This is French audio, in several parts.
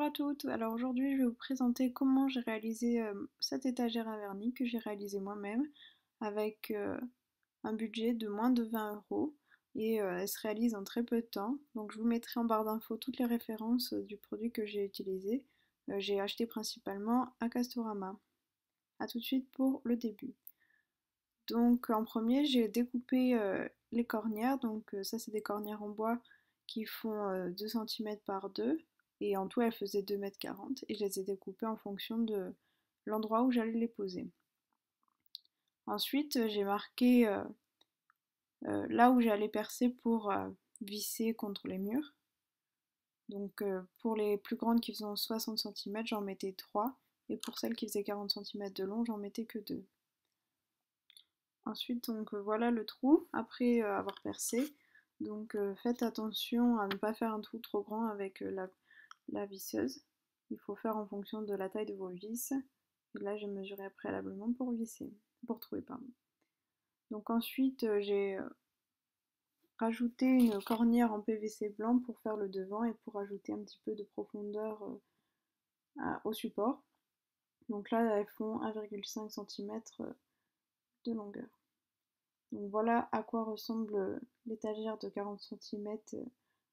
à toutes, alors aujourd'hui je vais vous présenter comment j'ai réalisé cette étagère à vernis que j'ai réalisée moi-même avec un budget de moins de 20 € et elle se réalise en très peu de temps. Donc je vous mettrai en barre d'infos toutes les références du produit que j'ai utilisé. J'ai acheté principalement à Castorama. A tout de suite pour le début. Donc en premier j'ai découpé les cornières, donc ça c'est des cornières en bois qui font 2 cm par 2 et en tout elles faisaient 2,40 m et je les ai découpées en fonction de l'endroit où j'allais les poser. Ensuite j'ai marqué là où j'allais percer pour visser contre les murs. Donc pour les plus grandes qui faisaient 60 cm j'en mettais 3 et pour celles qui faisaient 40 cm de long j'en mettais que 2. Ensuite, donc voilà le trou après avoir percé. Donc faites attention à ne pas faire un trou trop grand avec la visseuse. Il faut faire en fonction de la taille de vos vis. Et là, j'ai mesuré préalablement pour visser, pour trouver, pardon. Donc ensuite, j'ai rajouté une cornière en PVC blanc pour faire le devant et pour ajouter un petit peu de profondeur au support. Donc là, elles font 1,5 cm de longueur. Donc voilà à quoi ressemble l'étagère de 40 cm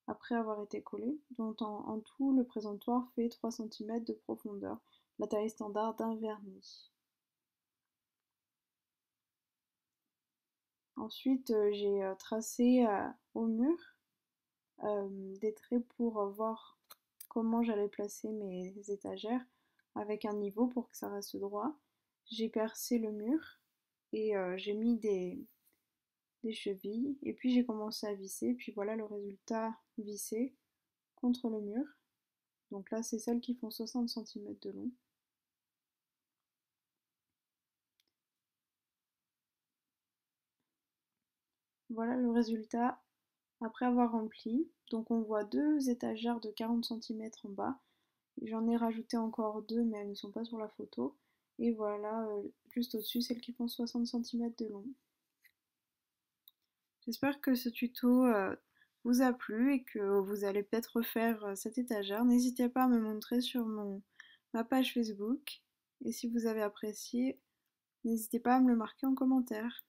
après avoir été collée. Donc en tout, le présentoir fait 3 cm de profondeur, la taille standard d'un vernis. Ensuite, j'ai tracé au mur des traits pour voir comment j'allais placer mes étagères avec un niveau pour que ça reste droit. J'ai percé le mur et j'ai mis des chevilles et puis j'ai commencé à visser, puis voilà le résultat vissé contre le mur. Donc là c'est celles qui font 60 cm de long. Voilà le résultat après avoir rempli. Donc on voit deux étagères de 40 cm en bas. J'en ai rajouté encore deux mais elles ne sont pas sur la photo. Et voilà juste au-dessus celles qui font 60 cm de long. J'espère que ce tuto vous a plu et que vous allez peut-être refaire cette étagère. N'hésitez pas à me montrer sur ma page Facebook. Et si vous avez apprécié, n'hésitez pas à me le marquer en commentaire.